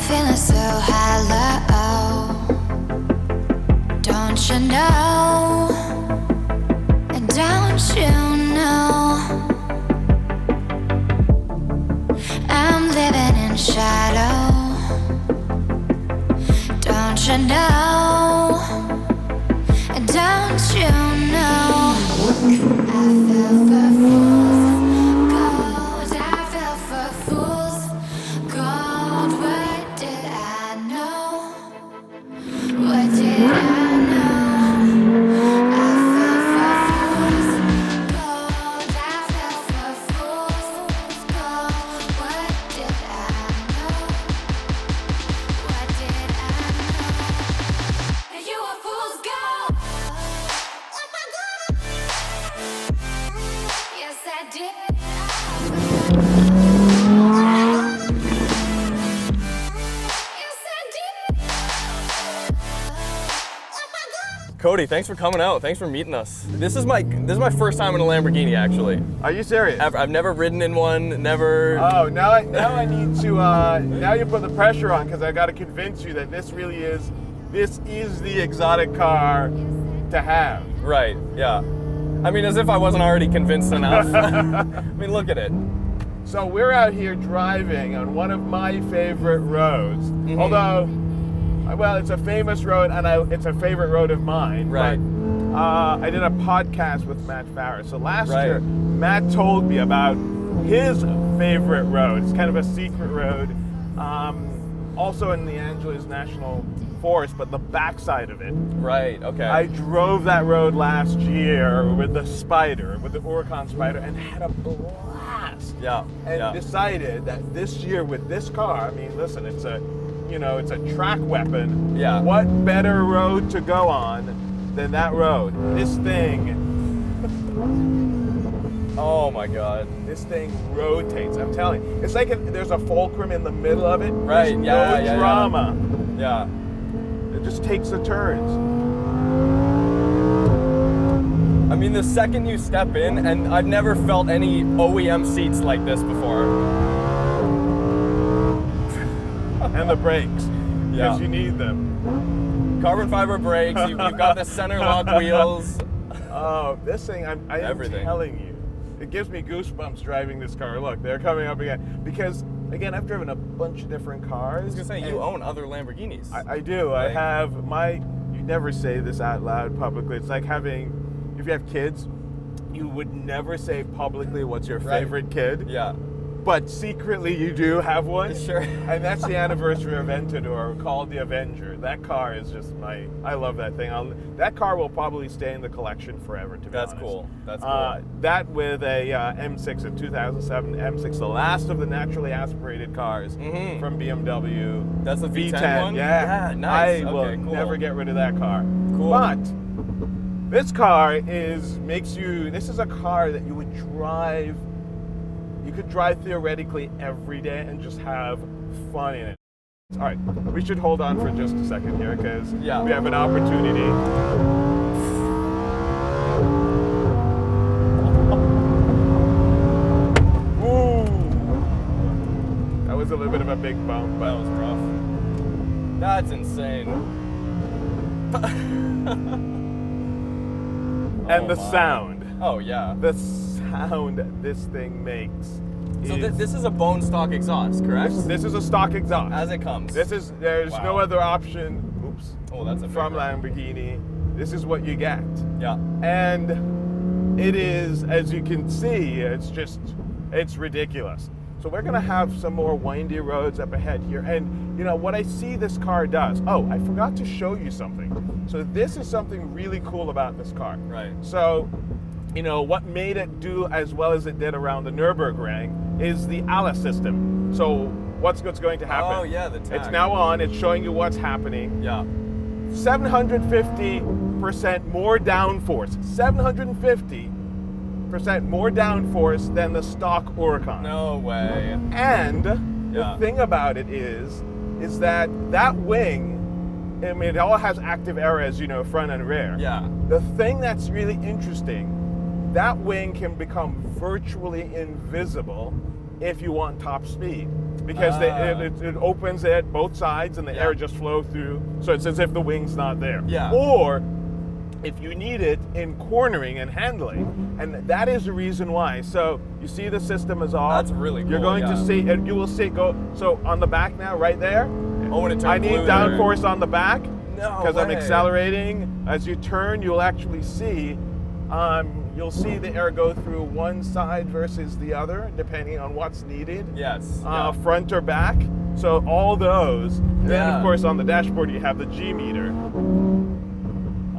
feeling so hollow. Don't you know? And don't you know? I'm living in shadow. Don't you know? And don't you know? I fell for fools gold. I fell for fools gold. What did I know? What did I know? I fell for fools gold. I fell for fools gold. What did I know? What did I know? You were fool's gold. Yes, I did. Yes, I did. Cody, thanks for coming out. Thanks for meeting us. This is my first time in a Lamborghini, actually. Are you serious? I've never ridden in one, never. Oh, now I need to, now you put the pressure on because I got to convince you that this is the exotic car to have. Right, yeah. I mean, as if I wasn't already convinced enough. I mean, look at it. So we're out here driving on one of my favorite roads. Mm-hmm. Although, well, it's a famous road and it's a favorite road of mine. Right. But, I did a podcast with Matt Farris. So last Right. year, Matt told me about his favorite road. It's kind of a secret road. Also in the Angeles National Forest, but the backside of it. Right, okay. I drove that road last year with the Huracan Spider, and had a blast. Yeah, And yeah. decided that this year with this car, I mean, listen, it's a track weapon. Yeah. What better road to go on than that road? This thing, Oh my God. this thing rotates. I'm telling you, it's like there's a fulcrum in the middle of it. Right, There's yeah, no yeah. drama. Yeah. It just takes the turns. I mean, the second you step in, and I've never felt any OEM seats like this before. And the brakes, Yeah. because you need them. Carbon fiber brakes, you've got the center lock wheels. Oh, this thing, I am Everything. telling you, it gives me goosebumps driving this car. Look, they're coming up again. Because, again, I've driven a bunch of different cars. I was gonna say, you and own other Lamborghinis. I do. I Like- have you never say this out loud publicly. It's like if you have kids, you would never say publicly what's your Right. favorite kid. Yeah. But secretly you do have one. Sure. And that's the anniversary of Aventador, called the Avenger. That car is just I love that thing. That car will probably stay in the collection forever, to be That's honest. cool. That's cool. That with a M6, a 2007 M6, the last of the naturally aspirated cars Mhm. from BMW. That's the V10 one? Yeah. Yeah, nice. I will Okay, cool. never get rid of that car. Cool. But this car this is a car that you would drive. You could drive theoretically every day and just have fun in it. All right, we should hold on for just a second here because Yeah. we have an opportunity. Ooh, that was a little bit of a big bump, That but was rough. That's insane. and Oh the my. sound, Oh yeah. the sound this thing makes. So is- this is a bone stock exhaust, correct? this is a stock exhaust. As it comes. There's no Wow. other option. Oops. Oh, that's a big From one. Lamborghini. This is what you get. Yeah. And it is, as you can see, it's ridiculous. So we're gonna have some more windy roads up ahead here. And you know what I see this car does. Oh, I forgot to show you something. So this is something really cool about this car. Right. So, what made it do as well as it did around the Nürburgring is the ALA system. So what's going to happen? Oh yeah, the tag. It's now on, it's showing you what's happening. Yeah. 750% more downforce. 750% more downforce than the stock Huracan. No way. And Yeah. the thing about it is that wing, I mean, it all has active areas, front and rear. Yeah. The thing that's really interesting, that wing can become virtually invisible if you want top speed. Because it opens it both sides and the air just flows through, so it's as if the wing's not there. Yeah. Or if you need it in cornering and handling, and that is the reason why. So you see the system is off. That's really cool. You're going to see, and you will see go. So on the back now, right there. Oh, when it turns I need blue downforce on the back No because I'm way. accelerating. As you turn, you'll actually see. You'll see the air go through one side versus the other, depending on what's needed. Yes. Front or back. So all those. And then Yeah. of course on the dashboard you have the G meter.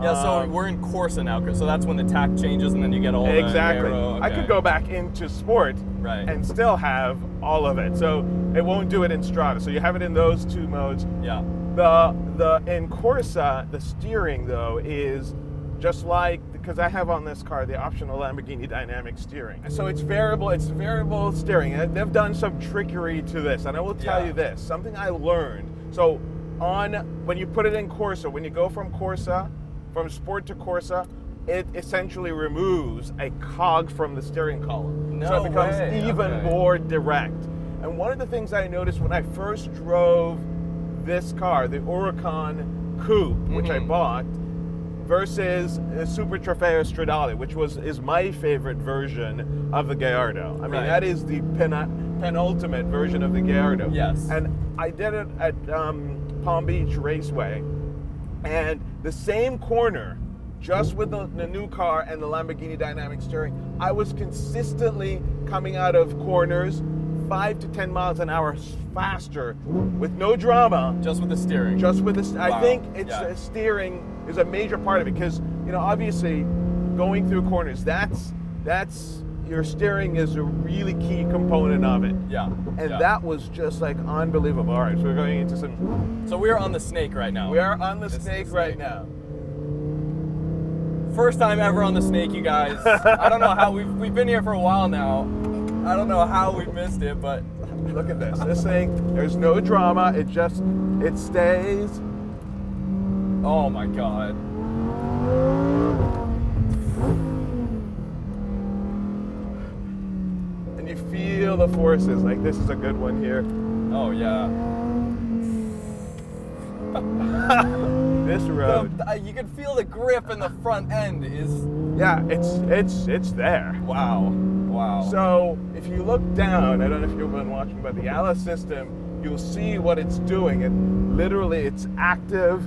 Yeah, so we're in Corsa now, so that's when the tack changes and then you get all Exactly. the aero. I could go back into sport Right. and still have all of it. So it won't do it in Strada. So you have it in those two modes. Yeah. The in Corsa, the steering though is just like, because I have on this car the optional Lamborghini dynamic steering. So it's variable steering. And they've done some trickery to this, and I will tell you this, something I learned. So when you put it in Corsa, when you go from Sport to Corsa, it essentially removes a cog from the steering column. No so it becomes way. even Okay. more direct. And one of the things I noticed when I first drove this car, the Huracan Coupe, which I bought, versus a Super Trofeo Stradale, which is my favorite version of the Gallardo. I mean, Right. that is the penultimate version of the Gallardo. Yes. And I did it at Palm Beach Raceway, and the same corner, just with the new car and the Lamborghini dynamic steering, I was consistently coming out of corners 5 to 10 miles an hour faster with no drama. Just with the steering. Just with this, I Wow. think steering is a major part of it, because obviously going through corners, that's your steering is a really key component of it. Yeah. And yeah. that was just like unbelievable. All right, so we're going into some. So we're on the Snake right now. We are on the This is Snake the right Snake. now. First time ever on the Snake, you guys. I don't know how we've been here for a while now. I don't know how we missed it, but Look at this. This thing, there's no drama. It stays. oh my god. And you feel the forces. Like, this is a good one here. Oh yeah. This road. You can feel the grip in the front end is Yeah, it's there. wow. Wow. So if you look down, I don't know if you've been watching, but the ALA system, you'll see what it's doing. And literally, it's active.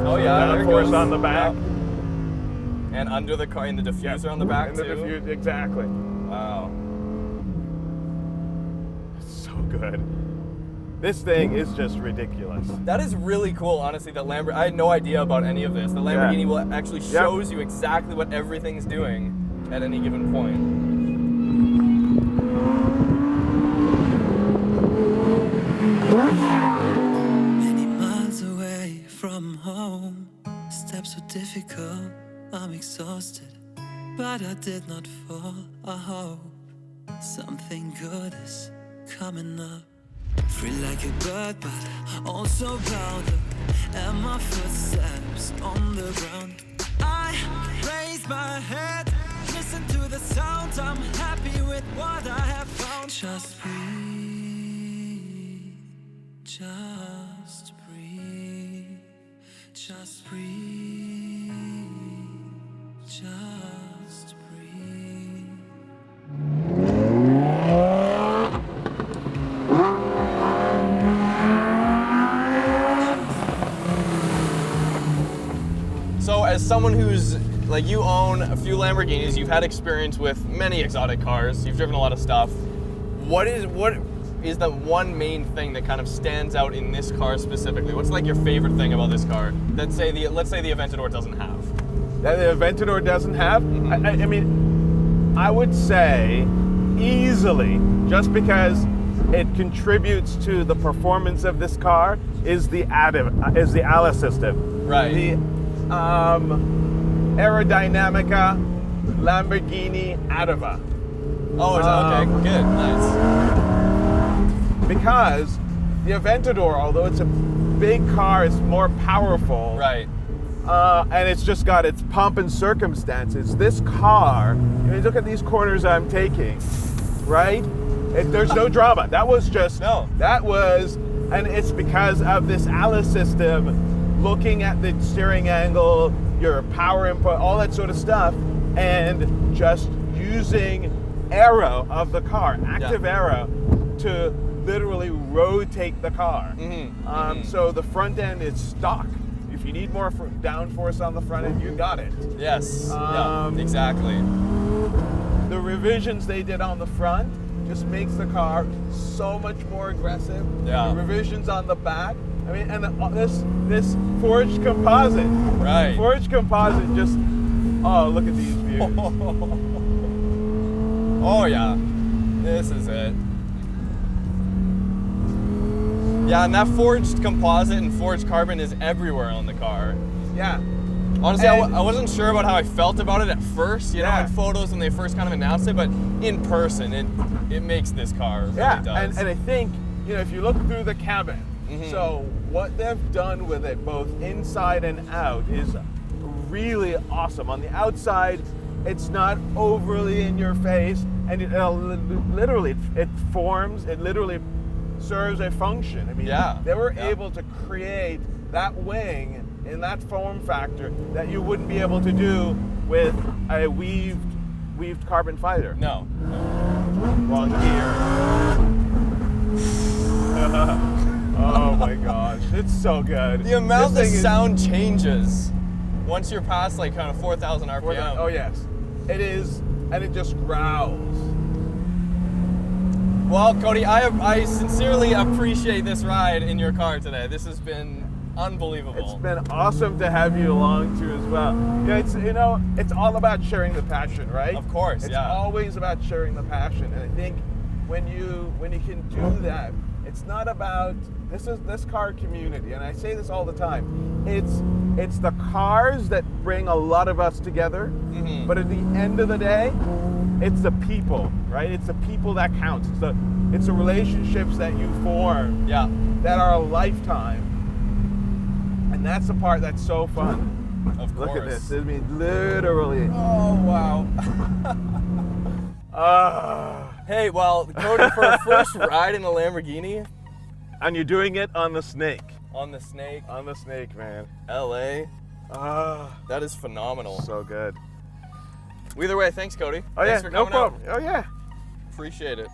oh yeah, there it Force goes. on the back. Yep. And under the car, in the diffuser on the back And the too. diffuser, exactly. Wow. So good. This thing is just ridiculous. That is really cool, honestly. That Lamborghini, I had no idea about any of this. The Lamborghini will actually shows you exactly what everything's doing at any given point. Many miles away from home, steps were difficult, I'm exhausted, but I did not fall. I hope something good is coming up. Free like a bird, but also bound up, and my footsteps on the ground. I raise my head, listen to the sound, I'm happy with what I have found. Just breathe, just breathe, just breathe, just breathe. So, as someone who's like, you own a few Lamborghinis, you've had experience with many exotic cars, you've driven a lot of stuff. What is the one main thing that kind of stands out in this car specifically? What's like your favorite thing about this car that let's say the Aventador doesn't have? That the Aventador doesn't have? I mean, I would say easily, just because it contributes to the performance of this car, is the ALA system. Right. The Aerodynamica Lamborghini Adava. Oh, is that okay? Good, nice. Because the Aventador, although it's a big car, it's more powerful. Right. and it's just got its pomp and circumstances. This car, you look at these corners I'm taking, right? There's no drama. That was just, and it's because of this Alice system, looking at the steering angle, your power input, all that sort of stuff, and just using aero of the car, active aero, to literally rotate the car. So the front end is stock. If you need more downforce on the front end, you got it. Yes. Yeah. Exactly. The revisions they did on the front just makes the car so much more aggressive. Yeah. The revisions on the back. I mean, and this forged composite. Right. Forged composite just. Oh, look at these views. Oh yeah. This is it. Yeah, and that forged composite and forged carbon is everywhere on the car. Yeah. Honestly, I wasn't sure about how I felt about it at first, you know, in photos when they first kind of announced it, but in person, it makes this car. It really does. And I think, if you look through the cabin, so what they've done with it, both inside and out, is really awesome. On the outside, it's not overly in your face, and it literally serves a function. I mean, they were able to create that wing in that form factor that you wouldn't be able to do with a weaved carbon fiber. No. Wrong gear. Oh my gosh, it's so good. The amount the sound changes once you're past like kind of 4,000 RPM. Oh yes, it is, and it just growls. Well, Cody, I sincerely appreciate this ride in your car today. This has been unbelievable. It's been awesome to have you along too as well. Yeah, it's all about sharing the passion, right? Of course, it's always about sharing the passion, and I think when you can do that, it's not about this car community, and I say this all the time. It's the cars that bring a lot of us together, but at the end of the day, it's the people, right? It's the people that counts. It's the relationships that you form that are a lifetime. And that's the part that's so fun. Of course. Look at this. I mean, literally. Oh, wow. Hey, well, Cody, for a first ride in a Lamborghini. And you're doing it on the Snake. On the Snake. On the Snake, man. LA. That is phenomenal. So good. Either way, thanks, Cody. Oh, thanks yeah, for coming no problem. out. Oh, yeah. Appreciate it.